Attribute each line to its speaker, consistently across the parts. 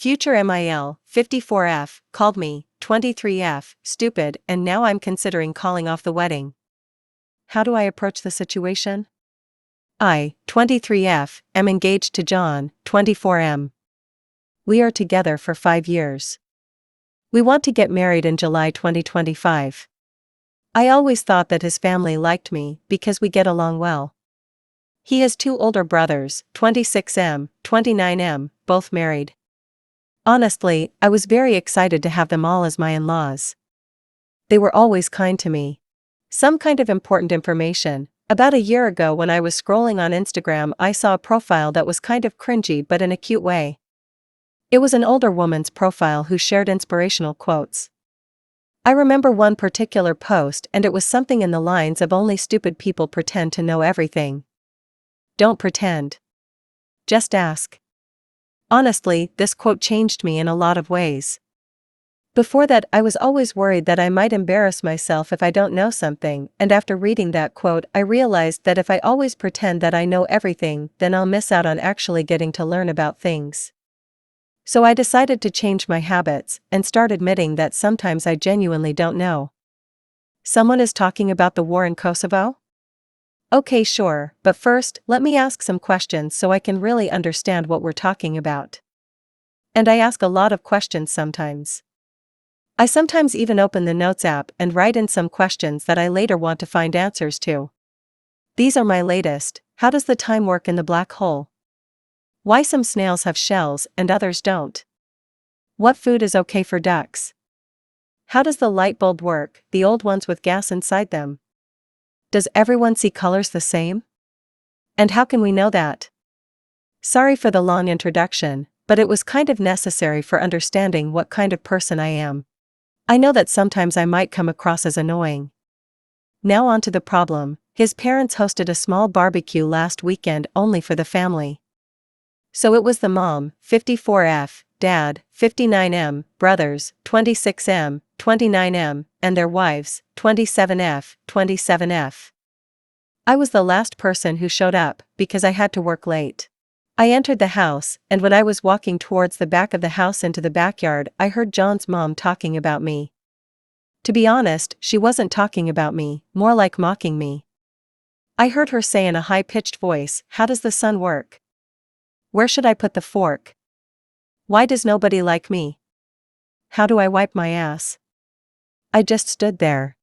Speaker 1: Future MIL, 54F, called me, 23F, stupid, and now I'm considering calling off the wedding. How do I approach the situation? I, 23F, am engaged to John, 24M. We are together for 5 years. We want to get married in July 2025. I always thought that his family liked me because we get along well. He has 2 older brothers, 26M, 29M, both married. Honestly, I was very excited to have them all as my in-laws. They were always kind to me. Some kind of important information. About a year ago when I was scrolling on Instagram, I saw a profile that was kind of cringy but in a cute way. It was an older woman's profile who shared inspirational quotes. I remember one particular post, and it was something in the lines of "Only stupid people pretend to know everything. Don't pretend. Just ask." Honestly, this quote changed me in a lot of ways. Before that, I was always worried that I might embarrass myself if I don't know something, and after reading that quote, I realized that if I always pretend that I know everything, then I'll miss out on actually getting to learn about things. So I decided to change my habits and start admitting that sometimes I genuinely don't know. Someone is talking about the war in Kosovo? Okay, sure, but first, let me ask some questions so I can really understand what we're talking about. And I ask a lot of questions sometimes. I sometimes even open the Notes app and write in some questions that I later want to find answers to. These are my latest. How does the time work in the black hole? Why some snails have shells and others don't? What food is okay for ducks? How does the light bulb work, the old ones with gas inside them? Does everyone see colors the same? And how can we know that? Sorry for the long introduction, but it was kind of necessary for understanding what kind of person I am. I know that sometimes I might come across as annoying. Now on to the problem. His parents hosted a small barbecue last weekend only for the family. So it was the mom, 54F, dad, 59M, brothers, 26M, 29M, and their wives, 27F, 27F. I was the last person who showed up, because I had to work late. I entered the house, and when I was walking towards the back of the house into the backyard, I heard John's mom talking about me. To be honest, she wasn't talking about me, more like mocking me. I heard her say in a high-pitched voice, "How does the sun work? Where should I put the fork? Why does nobody like me? How do I wipe my ass?" I just stood there.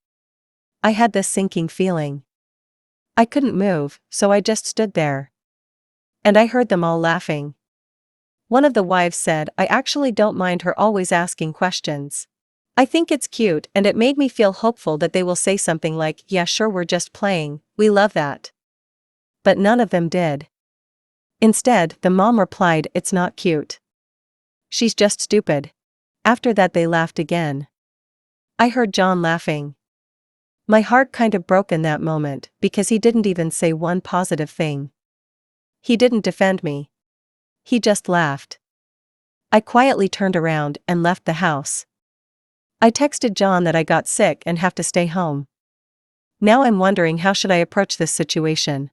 Speaker 1: I had this sinking feeling. I couldn't move, so I just stood there. And I heard them all laughing. One of the wives said, "I actually don't mind her always asking questions. I think it's cute, and it made me feel hopeful that they will say something like, 'Yeah, sure, we're just playing, we love that.'" But none of them did. Instead, the mom replied, "It's not cute. She's just stupid." After that they laughed again. I heard John laughing. My heart kind of broke in that moment, because he didn't even say one positive thing. He didn't defend me. He just laughed. I quietly turned around and left the house. I texted John that I got sick and have to stay home. Now I'm wondering, how should I approach this situation?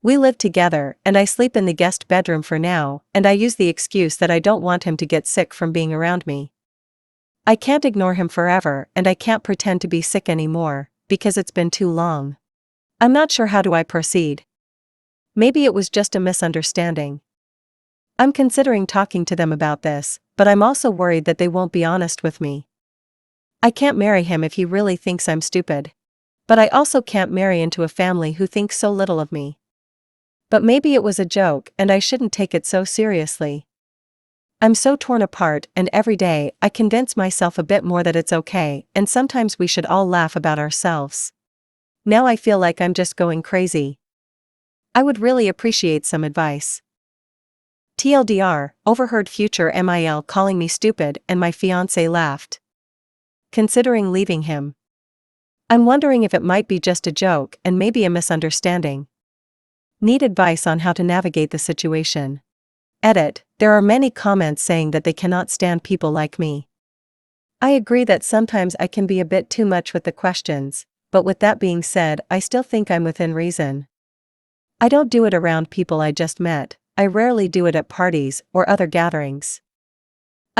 Speaker 1: We live together, and I sleep in the guest bedroom for now, and I use the excuse that I don't want him to get sick from being around me. I can't ignore him forever, and I can't pretend to be sick anymore, because it's been too long. I'm not sure how do I proceed. Maybe it was just a misunderstanding. I'm considering talking to them about this, but I'm also worried that they won't be honest with me. I can't marry him if he really thinks I'm stupid. But I also can't marry into a family who thinks so little of me. But maybe it was a joke and I shouldn't take it so seriously. I'm so torn apart, and every day I convince myself a bit more that it's okay, and sometimes we should all laugh about ourselves. Now I feel like I'm just going crazy. I would really appreciate some advice. TLDR, overheard future MIL calling me stupid and my fiancé laughed. Considering leaving him. I'm wondering if it might be just a joke and maybe a misunderstanding. Need advice on how to navigate the situation. Edit, there are many comments saying that they cannot stand people like me. I agree that sometimes I can be a bit too much with the questions, but with that being said, I still think I'm within reason. I don't do it around people I just met. I rarely do it at parties or other gatherings.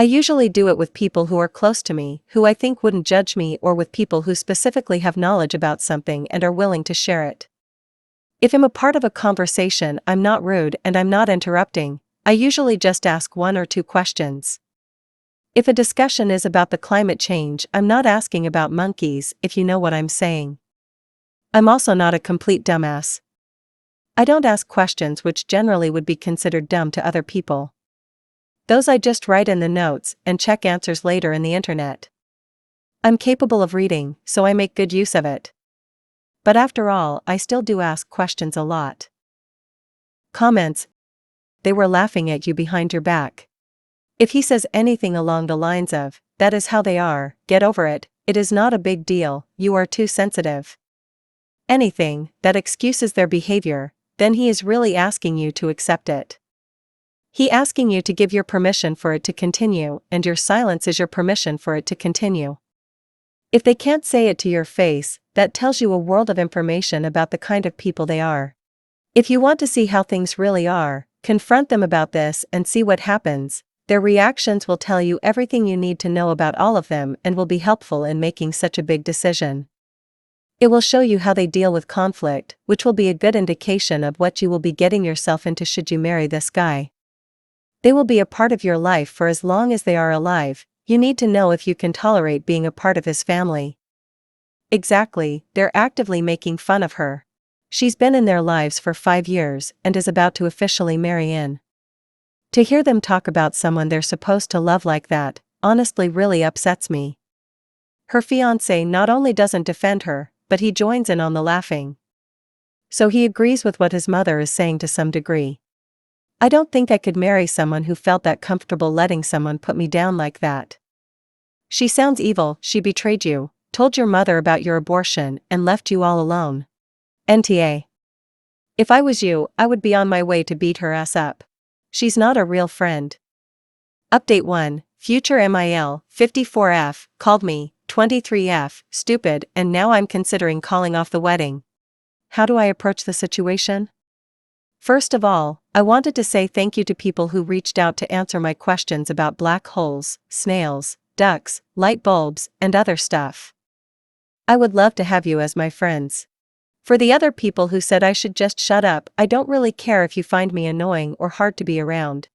Speaker 1: I usually do it with people who are close to me, who I think wouldn't judge me, or with people who specifically have knowledge about something and are willing to share it. If I'm a part of a conversation, I'm not rude and I'm not interrupting. I usually just ask one or two questions. If a discussion is about the climate change, I'm not asking about monkeys, if you know what I'm saying. I'm also not a complete dumbass. I don't ask questions which generally would be considered dumb to other people. Those I just write in the notes and check answers later in the internet. I'm capable of reading, so I make good use of it. But after all, I still do ask questions a lot. Comments. They were laughing at you behind your back. If he says anything along the lines of, "That is how they are, get over it, it is not a big deal, you are too sensitive," anything that excuses their behavior, then he is really asking you to accept it. He asking you to give your permission for it to continue, and your silence is your permission for it to continue. If they can't say it to your face, that tells you a world of information about the kind of people they are. If you want to see how things really are, confront them about this and see what happens. Their reactions will tell you everything you need to know about all of them and will be helpful in making such a big decision. It will show you how they deal with conflict, which will be a good indication of what you will be getting yourself into should you marry this guy. They will be a part of your life for as long as they are alive. You need to know if you can tolerate being a part of his family. Exactly, they're actively making fun of her. She's been in their lives for 5 years and is about to officially marry in. To hear them talk about someone they're supposed to love like that, honestly really upsets me. Her fiancé not only doesn't defend her, but he joins in on the laughing. So he agrees with what his mother is saying to some degree. I don't think I could marry someone who felt that comfortable letting someone put me down like that. She sounds evil. She betrayed you, told your mother about your abortion, and left you all alone. NTA. If I was you, I would be on my way to beat her ass up. She's not a real friend. Update 1. Future MIL, 54F, called me, 23F, stupid, and now I'm considering calling off the wedding. How do I approach the situation? First of all, I wanted to say thank you to people who reached out to answer my questions about black holes, snails, ducks, light bulbs, and other stuff. I would love to have you as my friends. For the other people who said I should just shut up, I don't really care if you find me annoying or hard to be around.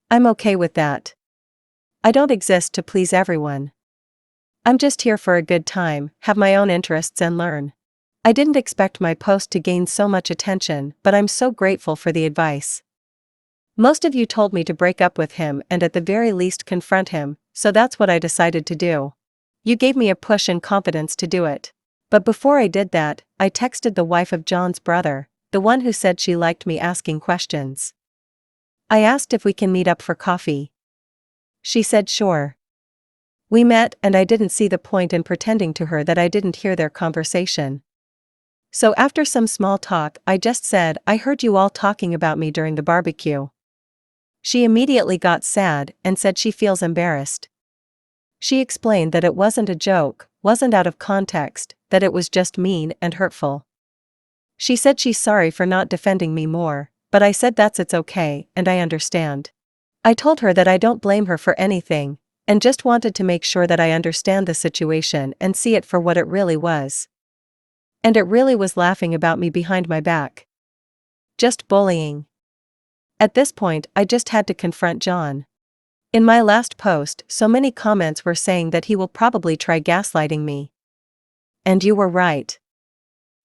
Speaker 1: I'm okay with that. I don't exist to please everyone. I'm just here for a good time, have my own interests and learn. I didn't expect my post to gain so much attention, but I'm so grateful for the advice. Most of you told me to break up with him and at the very least confront him, so that's what I decided to do. You gave me a push and confidence to do it. But before I did that, I texted the wife of John's brother, the one who said she liked me asking questions. I asked if we can meet up for coffee. She said sure. We met and I didn't see the point in pretending to her that I didn't hear their conversation. So after some small talk, I just said, I heard you all talking about me during the barbecue. She immediately got sad and said she feels embarrassed. She explained that it wasn't a joke, wasn't out of context, that it was just mean and hurtful. She said she's sorry for not defending me more, but I said it's okay, and I understand. I told her that I don't blame her for anything, and just wanted to make sure that I understand the situation and see it for what it really was. And it really was laughing about me behind my back. Just bullying. At this point, I just had to confront John. In my last post, so many comments were saying that he will probably try gaslighting me. And you were right.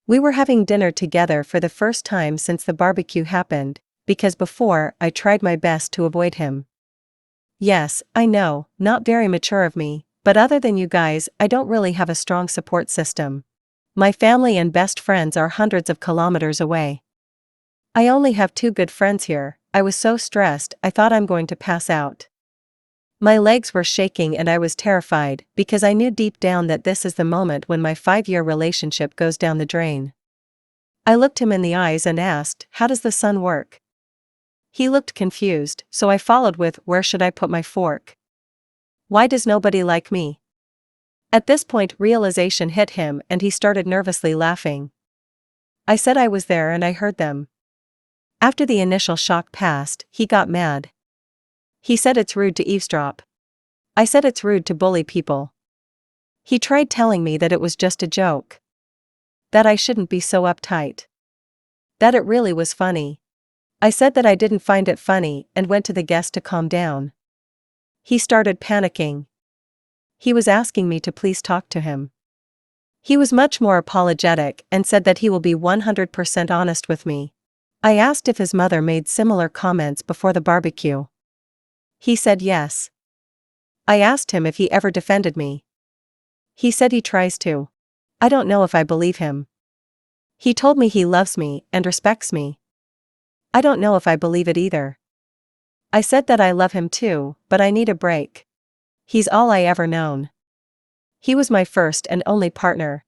Speaker 1: We were having dinner together for the first time since the barbecue happened, because before, I tried my best to avoid him. Yes, I know, not very mature of me, but other than you guys, I don't really have a strong support system. My family and best friends are hundreds of kilometers away. I only have 2 good friends here. I was so stressed, I thought I'm going to pass out. My legs were shaking and I was terrified, because I knew deep down that this is the moment when my 5-year relationship goes down the drain. I looked him in the eyes and asked, how does the sun work? He looked confused, so I followed with, where should I put my fork? Why does nobody like me? At this point realization hit him and he started nervously laughing. I said I was there and I heard them. After the initial shock passed, he got mad. He said it's rude to eavesdrop. I said it's rude to bully people. He tried telling me that it was just a joke. That I shouldn't be so uptight. That it really was funny. I said that I didn't find it funny and went to the guest to calm down. He started panicking. He was asking me to please talk to him. He was much more apologetic and said that he will be 100% honest with me. I asked if his mother made similar comments before the barbecue. He said yes. I asked him if he ever defended me. He said he tries to. I don't know if I believe him. He told me he loves me and respects me. I don't know if I believe it either. I said that I love him too, but I need a break. He's all I ever known. He was my first and only partner.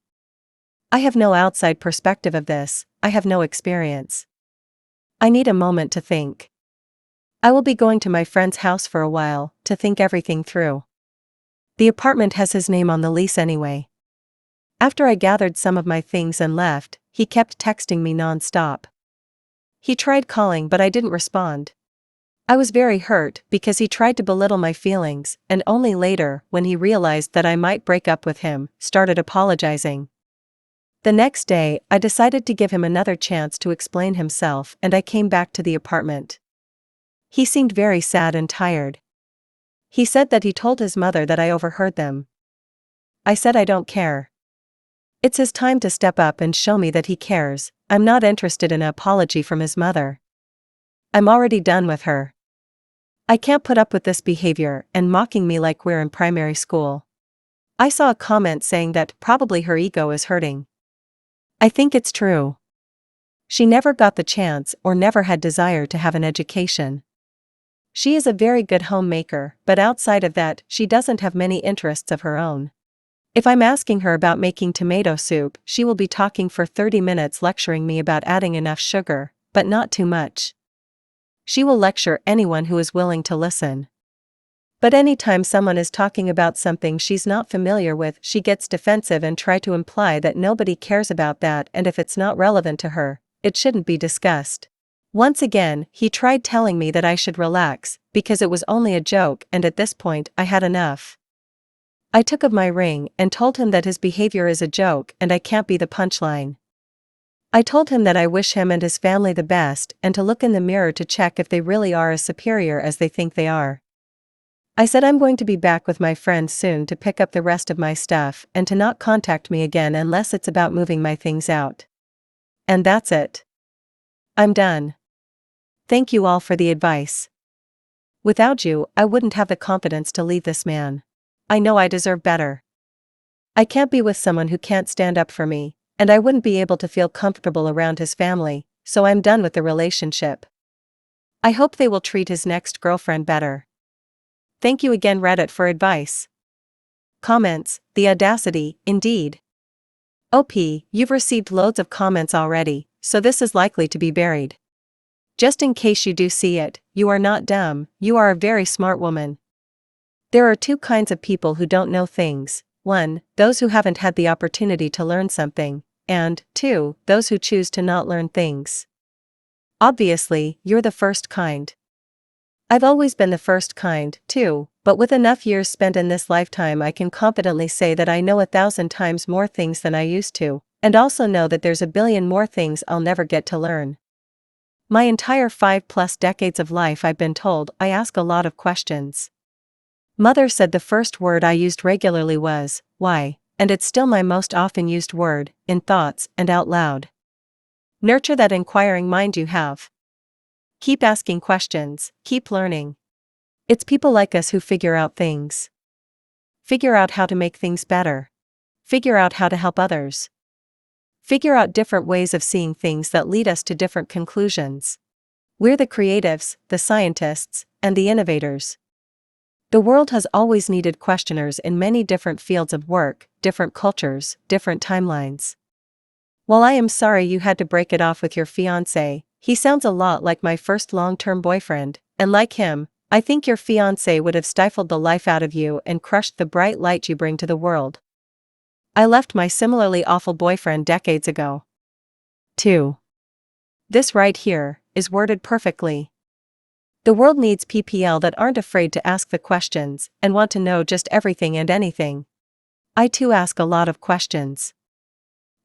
Speaker 1: I have no outside perspective of this, I have no experience. I need a moment to think. I will be going to my friend's house for a while, to think everything through. The apartment has his name on the lease anyway. After I gathered some of my things and left, he kept texting me non-stop. He tried calling but I didn't respond. I was very hurt because he tried to belittle my feelings, and only later, when he realized that I might break up with him, started apologizing. The next day, I decided to give him another chance to explain himself and I came back to the apartment. He seemed very sad and tired. He said that he told his mother that I overheard them. I said I don't care. It's his time to step up and show me that he cares. I'm not interested in an apology from his mother. I'm already done with her. I can't put up with this behavior and mocking me like we're in primary school. I saw a comment saying that probably her ego is hurting. I think it's true. She never got the chance or never had desire to have an education. She is a very good homemaker, but outside of that, she doesn't have many interests of her own. If I'm asking her about making tomato soup, she will be talking for 30 minutes lecturing me about adding enough sugar, but not too much. She will lecture anyone who is willing to listen. But anytime someone is talking about something she's not familiar with, she gets defensive and try to imply that nobody cares about that, and if it's not relevant to her, it shouldn't be discussed. Once again, he tried telling me that I should relax, because it was only a joke, and at this point I had enough. I took of my ring and told him that his behavior is a joke and I can't be the punchline. I told him that I wish him and his family the best and to look in the mirror to check if they really are as superior as they think they are. I said I'm going to be back with my friend soon to pick up the rest of my stuff and to not contact me again unless it's about moving my things out. And that's it. I'm done. Thank you all for the advice. Without you, I wouldn't have the confidence to leave this man. I know I deserve better. I can't be with someone who can't stand up for me, and I wouldn't be able to feel comfortable around his family, so I'm done with the relationship. I hope they will treat his next girlfriend better. Thank you again Reddit for advice. Comments, the audacity, indeed. OP, you've received loads of comments already, so this is likely to be buried. Just in case you do see it, you are not dumb, you are a very smart woman. There are two kinds of people who don't know things. 1, those who haven't had the opportunity to learn something, and 2, those who choose to not learn things. Obviously, you're the first kind. I've always been the first kind, too, but with enough years spent in this lifetime I can confidently say that I know 1,000 times more things than I used to, and also know that there's a billion more things I'll never get to learn. My entire 5+ decades of life I've been told I ask a lot of questions. Mother said the first word I used regularly was, why, and it's still my most often used word, in thoughts and out loud. Nurture that inquiring mind you have. Keep asking questions, keep learning. It's people like us who figure out things. Figure out how to make things better. Figure out how to help others. Figure out different ways of seeing things that lead us to different conclusions. We're the creatives, the scientists, and the innovators. The world has always needed questioners in many different fields of work, different cultures, different timelines. While I am sorry you had to break it off with your fiancé, he sounds a lot like my first long-term boyfriend, and like him, I think your fiancé would have stifled the life out of you and crushed the bright light you bring to the world. I left my similarly awful boyfriend decades ago. 2. This right here is worded perfectly. The world needs PPL that aren't afraid to ask the questions and want to know just everything and anything. I too ask a lot of questions.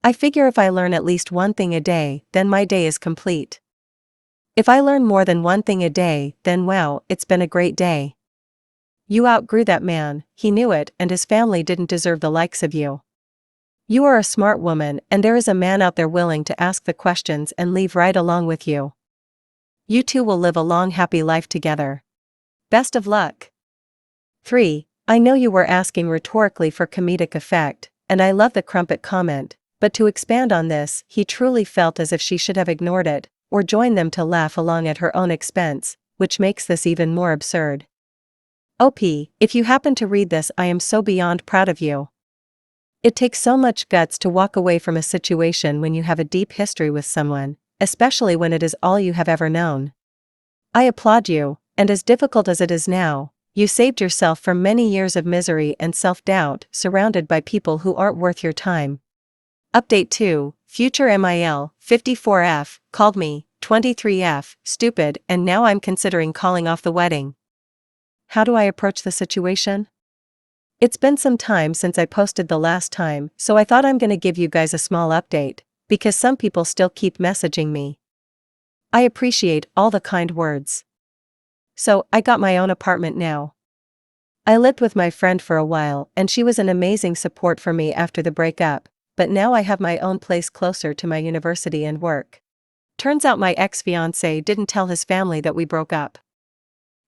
Speaker 1: I figure if I learn at least one thing a day, then my day is complete. If I learn more than one thing a day, then wow, it's been a great day. You outgrew that man, he knew it, and his family didn't deserve the likes of you. You are a smart woman, and there is a man out there willing to ask the questions and leave right along with you. You two will live a long happy life together. Best of luck. 3. I know you were asking rhetorically for comedic effect, and I love the crumpet comment, but to expand on this, he truly felt as if she should have ignored it, or joined them to laugh along at her own expense, which makes this even more absurd. OP, if you happen to read this, I am so beyond proud of you. It takes so much guts to walk away from a situation when you have a deep history with someone, especially when it is all you have ever known. I applaud you, and as difficult as it is now, you saved yourself from many years of misery and self-doubt, surrounded by people who aren't worth your time. Update 2, future MIL, 54F, called me, 23F, stupid, and now I'm considering calling off the wedding. How do I approach the situation? It's been some time since I posted the last time, so I thought I'm gonna give you guys a small update, because some people still keep messaging me. I appreciate all the kind words. So, I got my own apartment now. I lived with my friend for a while, and she was an amazing support for me after the breakup, but now I have my own place closer to my university and work. Turns out my ex-fiancé didn't tell his family that we broke up.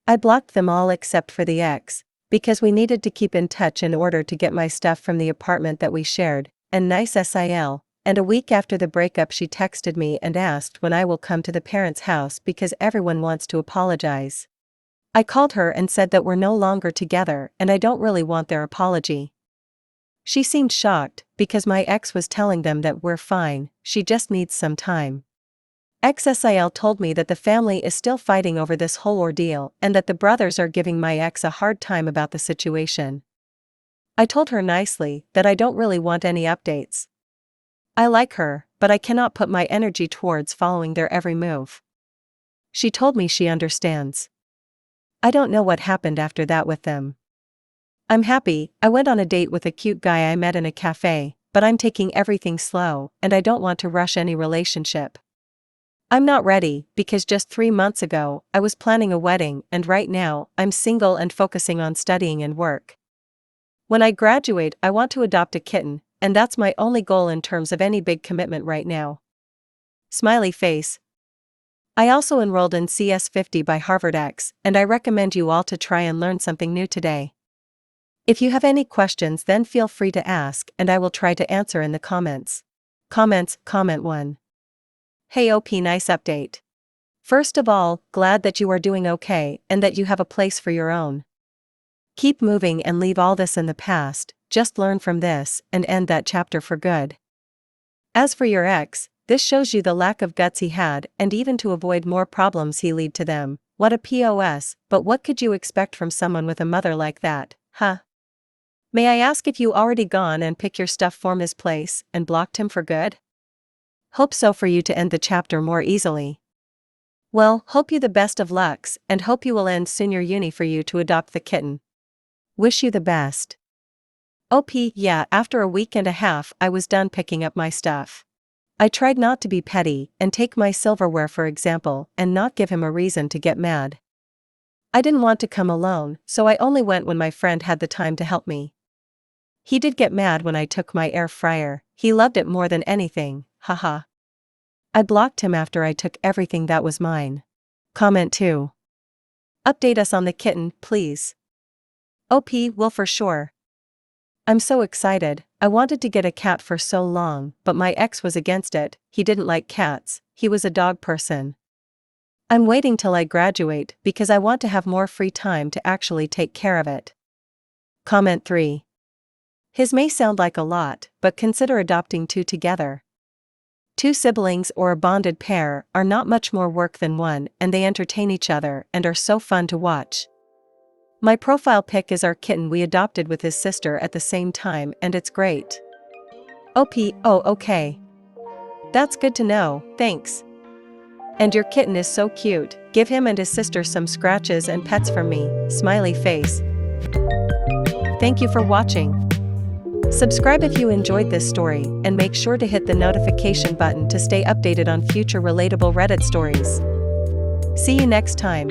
Speaker 1: I blocked them all except for the ex, because we needed to keep in touch in order to get my stuff from the apartment that we shared, and nice SIL, and a week after the breakup she texted me and asked when I will come to the parents' house because everyone wants to apologize. I called her and said that we're no longer together and I don't really want their apology. She seemed shocked, because my ex was telling them that we're fine, she just needs some time. Ex-SIL told me that the family is still fighting over this whole ordeal and that the brothers are giving my ex a hard time about the situation. I told her nicely that I don't really want any updates. I like her, but I cannot put my energy towards following their every move. She told me she understands. I don't know what happened after that with them. I'm happy. I went on a date with a cute guy I met in a cafe, but I'm taking everything slow and I don't want to rush any relationship. I'm not ready, because just 3 months ago, I was planning a wedding and right now, I'm single and focusing on studying and work. When I graduate, I want to adopt a kitten, and that's my only goal in terms of any big commitment right now. Smiley face. I also enrolled in CS50 by Harvard X, and I recommend you all to try and learn something new today. If you have any questions, then feel free to ask and I will try to answer in the comments. Comment 1. Hey OP, nice update. First of all, glad that you are doing okay and that you have a place for your own. Keep moving and leave all this in the past, just learn from this and end that chapter for good. As for your ex, this shows you the lack of guts he had, and even to avoid more problems he lead to them. What a POS, but what could you expect from someone with a mother like that, huh? May I ask if you already gone and pick your stuff from his place and blocked him for good? Hope so for you to end the chapter more easily. Well, hope you the best of lucks and hope you will end soon your uni for you to adopt the kitten. Wish you the best. OP, yeah, after a week and a half I was done picking up my stuff. I tried not to be petty and take my silverware for example and not give him a reason to get mad. I didn't want to come alone, so I only went when my friend had the time to help me. He did get mad when I took my air fryer, he loved it more than anything, haha. I blocked him after I took everything that was mine. Comment 2. Update us on the kitten, please. OP, will for sure. I'm so excited. I wanted to get a cat for so long, but my ex was against it. He didn't like cats, he was a dog person. I'm waiting till I graduate because I want to have more free time to actually take care of it. Comment 3. His may sound like a lot, but consider adopting 2 together. 2 siblings or a bonded pair are not much more work than one, and they entertain each other and are so fun to watch. My profile pic is our kitten we adopted with his sister at the same time, and it's great. OP, oh okay. That's good to know, thanks. And your kitten is so cute, give him and his sister some scratches and pets from me, smiley face. Thank you for watching. Subscribe if you enjoyed this story, and make sure to hit the notification button to stay updated on future relatable Reddit stories. See you next time.